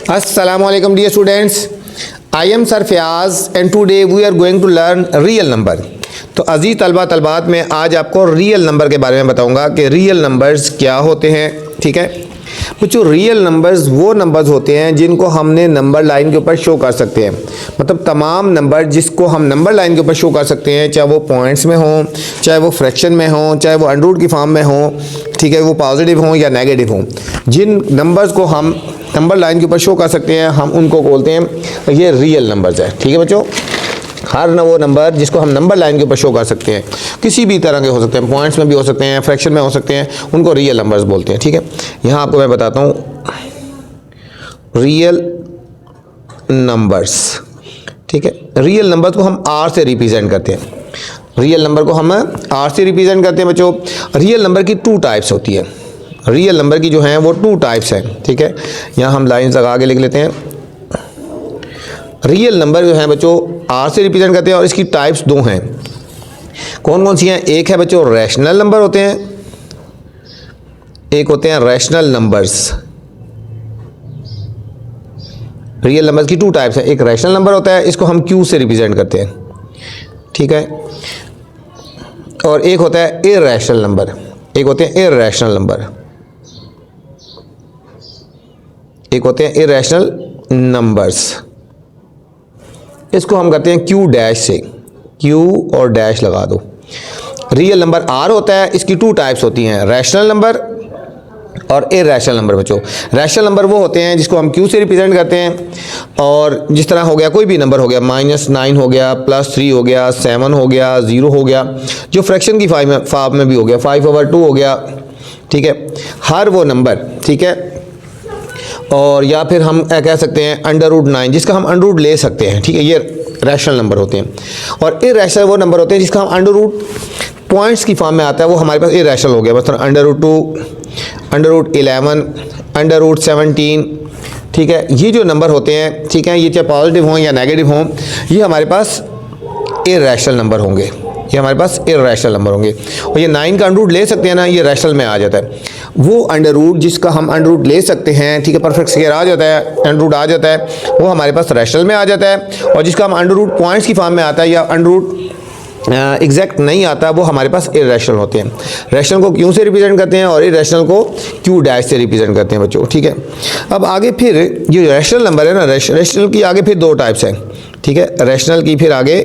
Assalamualaikum dear students, I am Sir Fayaz and today we are going to learn real number। तो अजीज़ तलबा तलबात में आज आपको real number के बारे में बताऊंगा कि रियल नंबर्स क्या होते हैं। ठीक है बच्चों, रियल नंबर्स वो नंबर्स होते हैं जिनको हमने नंबर लाइन के ऊपर शो कर सकते हैं। मतलब तमाम नंबर जिसको हम नंबर लाइन के ऊपर शो कर सकते हैं, चाहे वो पॉइंट्स में हों, चाहे वो फ्रैक्शन में हों, चाहे वो अंडर की फॉर्म में हों, ठीक है, वो पॉजिटिव हों या नेगेटिव हों, जिन नंबर्स को हम नंबर लाइन के ऊपर शो कर सकते हैं हम उनको बोलते हैं ये रियल नंबर्स है। ठीक है बच्चों, हर वो नंबर जिसको हम नंबर लाइन के ऊपर शो कर सकते हैं, किसी भी तरह के हो सकते हैं, पॉइंट्स में भी हो सकते हैं, फ्रैक्शन में हो सकते हैं, उनको रियल नंबर्स बोलते हैं। ठीक है, यहाँ आपको मैं बताता हूँ रियल नंबर्स। ठीक है, रियल नंबर्स को हम आर से रिप्रेजेंट करते हैं। रियल नंबर को हम आर से रिप्रेजेंट करते हैं बच्चों। रियल नंबर की टू टाइप्स होती है। रियल नंबर की जो हैं वो टू टाइप्स हैं। ठीक है, यहाँ हम लाइन लगा के लिख लेते हैं। रियल नंबर जो है बच्चों आर से रिप्रेजेंट करते हैं और इसकी टाइप्स दो हैं। कौन कौन सी हैं? एक है बच्चों रैशनल नंबर होते हैं, एक होते हैं रैशनल नंबर्स। रियल नंबर्स की टू टाइप्स हैं। एक रैशनल नंबर होता है, इसको हम क्यू से रिप्रेजेंट करते हैं। ठीक है, और एक होता है इरैशनल नंबर, एक होते हैं इरैशनल नंबर, एक होते हैं इरैशनल नंबर्स। इसको हम करते हैं क्यू डैश से, क्यू और डैश लगा दो। रियल नंबर आर होता है, इसकी टू टाइप्स होती हैं, रैशनल नंबर और इरैशनल नंबर। बच्चों रैशनल नंबर वो होते हैं जिसको हम क्यू से रिप्रेजेंट करते हैं, और जिस तरह हो गया कोई भी नंबर हो गया, -9 हो गया, +3 हो गया, 7 हो गया, 0 हो गया, जो फ्रैक्शन की फॉर्म में भी हो गया, 5/2 हो गया। ठीक है, हर वो नंबर, ठीक है, और या फिर हम कह सकते हैं √9 जिसका हम अंडर ले सकते हैं। ठीक है, ये रैशनल नंबर होते हैं। और इरैशनल वो नंबर होते हैं जिसका हम अंडर पॉइंट्स की फॉर्म में आता है, वो हमारे पास इरैशनल हो गया। मतलब √2, √11, √17। ठीक है, ये जो नंबर होते हैं, ठीक है, ये चाहे पॉजिटिव हों या नेगेटिव हों, ये हमारे पास इरैशनल नंबर होंगे, ये हमारे पास इरैशनल नंबर होंगे। और ये 9 का अंडर ले सकते हैं ना, ये रैशनल में आ जाता है। वो अंडर जिसका हम अंडर ले सकते हैं, ठीक है, परफेक्ट स्क्वायर आ जाता है, अंडर आ जाता है, वो हमारे पास रैशनल में आ जाता है। और जिसका हम अंडर पॉइंट्स की फॉर्म में आता है या अंडर एग्जैक्ट नहीं आता, वो हमारे पास इरैशनल होते हैं। रैशनल को क्यू से रिप्रेजेंट करते हैं और इरैशनल को क्यू डैश से रिप्रेजेंट करते हैं बच्चों। ठीक है, अब आगे फिर ये रैशनल नंबर है ना, रैशनल की आगे फिर दो टाइप्स हैं। ठीक है, रैशनल की फिर आगे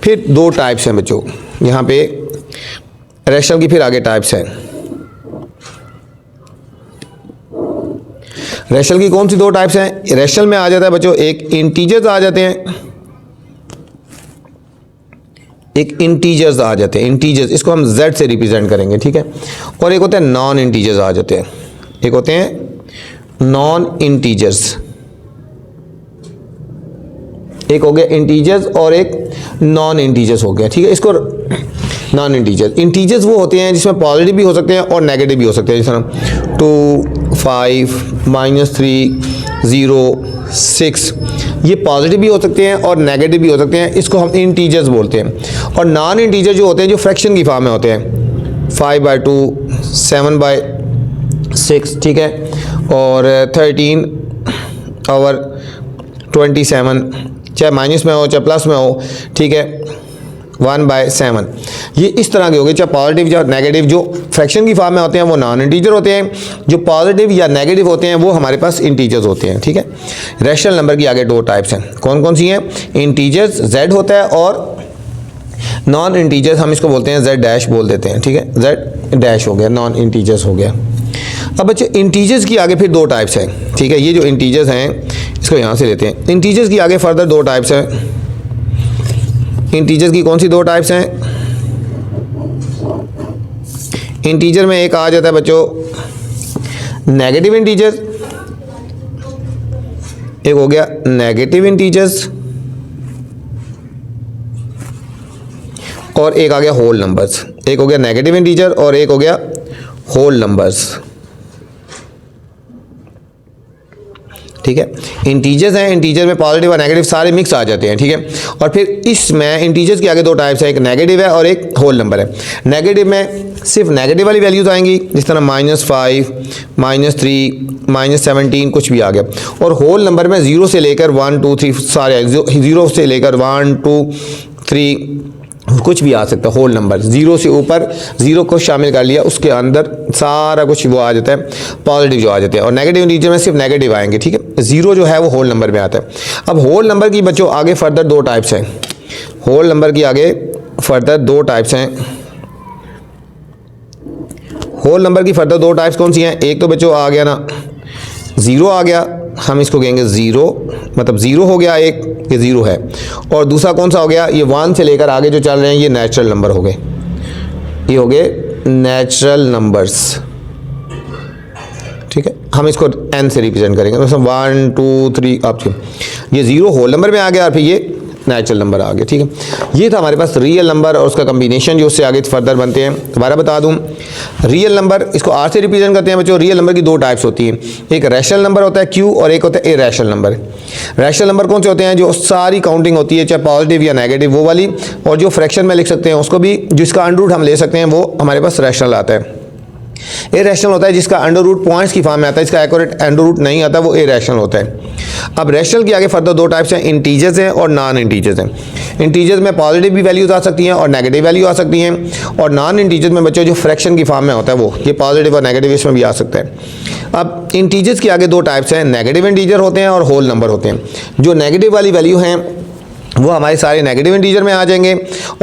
फिर दो टाइप्स हैं बच्चों। यहाँ पे रैशनल की फिर आगे टाइप्स हैं। रैशनल की कौन सी दो टाइप्स हैं? रैशनल में आ जाता है बच्चों, एक इंटीजर्स आ जाते हैं, एक इंटीजर्स आ जाते हैं। इंटीजर्स इसको हम z से रिप्रेजेंट करेंगे। ठीक है, और एक होते हैं नॉन इंटीजर्स आ जाते हैं, एक होते हैं नॉन इंटीजर्स। एक हो गया इंटीजर्स और एक नॉन इंटीजर्स हो गया। ठीक है, इसको नॉन इंटीजर्स, इंटीजर्स वो होते हैं जिसमें पॉजिटिव भी हो सकते हैं और नेगेटिव भी हो सकते हैं। जैसे 2, 5, -3, 0, 6, ये पॉजिटिव भी हो सकते हैं और नेगेटिव भी हो सकते हैं। इसको हम इंटीजर्स बोलते हैं। और नॉन इंटीजर जो होते हैं, जो फ्रैक्शन की फॉर्म में होते हैं, 5/2, 7/6, ठीक है, और 13/27, चाहे माइनस में हो चाहे प्लस में हो, ठीक है, 1/7। ये इस तरह के हो गए, चाहे पॉजिटिव या नेगेटिव। जो फ्रैक्शन की फॉर्म में होते हैं वो नॉन इंटीजर होते हैं, जो पॉजिटिव या नेगेटिव होते हैं वो हमारे पास इंटीजर्स होते हैं। ठीक है, रैशनल नंबर की आगे दो टाइप्स हैं। कौन कौन सी हैं? इंटीजर्स z होता है, और नॉन इंटीजर्स हम इसको बोलते हैं z डैश बोल देते हैं। ठीक है, z डैश हो गया, नॉन इंटीजर्स हो गया। अब बच्चे इंटीजर्स की आगे फिर दो टाइप्स हैं। ठीक है, ये जो इंटीजर्स हैं इसको यहाँ से लेते हैं। इंटीजर्स की आगे फर्दर दो टाइप्स हैं। इंटीजर्स की कौन सी दो टाइप्स हैं? इंटीजर में एक आ जाता है बच्चों नेगेटिव इंटीजर्स, एक हो गया नेगेटिव इंटीजर्स, और एक आ गया होल नंबर्स। एक हो गया नेगेटिव इंटीजर और एक हो गया होल नंबर्स। ठीक है। इंटीजर्स हैं, इंटीजर में पॉजिटिव और नेगेटिव सारे मिक्स आ जाते हैं, ठीक है। और फिर इसमें इंटीजर्स के आगे दो टाइप्स है, एक नेगेटिव है और एक होल नंबर है। नेगेटिव में सिर्फ नेगेटिव वाली वैल्यूज आएंगी, जिस तरह -5, -3, -17 कुछ भी आ गया। और होल नंबर में 0 से लेकर 1 2 3 सारे, 0 से लेकर 1 2 3 कुछ भी आ सकता है। होल नंबर 0 से ऊपर 0 को शामिल कर लिया, उसके अंदर सारा कुछ वो आ जाता है, पॉजिटिव जो आ जाते हैं। और नेगेटिव इंटीजर में सिर्फ नेगेटिव आएंगे, ठीक है। 0 जो है वो होल नंबर में आता है। अब होल नंबर की बच्चों आगे फर्दर दो टाइप्स हैं। होल नंबर की आगे फर्दर दो टाइप्स हैं। होल नंबर की फर्दर दो टाइप्स कौन सी हैं? एक तो बच्चों आ गया ना 0 आ गया, हम इसको कहेंगे 0, मतलब 0 हो गया एक, ये 0 है। और दूसरा कौन सा हो गया? ये 1 से लेकर आगे जो चल रहे हैं ये नेचुरल नंबर हो गए, ये हो गए नेचुरल नंबर्स, ठीक है। हम इसको n से रिप्रेजेंट करेंगे, मतलब 1 2 3 आप, ये 0 होल नंबर में आ गया और फिर ये नेचुरल नंबर आ गया, ठीक है। ये था हमारे पास रियल नंबर और उसका कम्बिनेशन जो उससे आगे फर्दर बनते हैं। दोबारा बता दूं, रियल नंबर इसको r से रिप्रेजेंट करते हैं बच्चों। रियल नंबर की दो टाइप्स होती हैं, एक रैशनल नंबर होता है q और एक होता है इरैशनल नंबर। रैशनल नंबर कौन से होते हैं? जो सारी काउंटिंग होती है, चाहे पॉजिटिव या नेगेटिव वो वाली, और जो फ्रैक्शन में लिख सकते हैं उसको भी, जिसका अंडर रूट हम ले सकते हैं, वो हमारे पास रैशनल आता है। इरैशनल होता है जिसका अंडर रूट पॉइंट्स की फॉर्म में आता है, इसका एक्यूरेट अंडर रूट नहीं आता, वो इरैशनल होता है। अब रैशनल के आगे फर्दर दो टाइप्स हैं, इंटीजर्स हैं और नॉन इंटीजर्स हैं। इंटीजर्स में पॉजिटिव भी वैल्यूज आ सकती हैं और नेगेटिव वैल्यू आ सकती हैं। और नॉन इंटीजर्स में बच्चों जो फ्रैक्शन की फॉर्म में होता है वो, ये पॉजिटिव और नेगेटिव इसमें भी आ सकता है। अब इंटीजर्स के आगे दो टाइप्स हैं, नेगेटिव इंटीजर होते हैं और होल नंबर होते हैं। जो नेगेटिव वाली वैल्यू हैं वो हमारे सारे नेगेटिव इंटीजर में आ जाएंगे,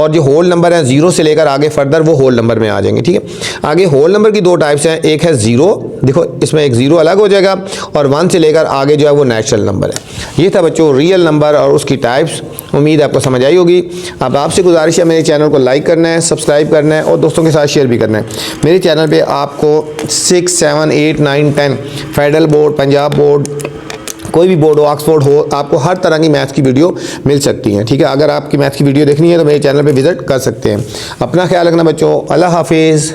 और जो होल नंबर है 0 से लेकर आगे फर्दर वो होल नंबर में आ जाएंगे, ठीक है। आगे होल नंबर की दो टाइप्स हैं, एक है 0, देखो इसमें एक 0 अलग हो जाएगा, और 1 से लेकर आगे जो है वो नेचुरल नंबर है। ये था बच्चों रियल नंबर और उसकी टाइप्स। उम्मीद आपको समझ आई होगी। अब आपसे गुजारिश है मेरे चैनल को लाइक करना है, सब्सक्राइब करना है और दोस्तों के साथ शेयर भी करना है। मेरे चैनल पर आपको 6 7 8 9 10 फेडरल बोर्ड, पंजाब बोर्ड, कोई भी बोर्ड हो, ऑक्सफोर्ड हो, आपको हर तरह की मैथ्स की वीडियो मिल सकती है, ठीक है। अगर आपकी मैथ्स की वीडियो देखनी है तो मेरे चैनल पे विजिट कर सकते हैं। अपना ख्याल रखना बच्चों, अल्लाह हाफिज़।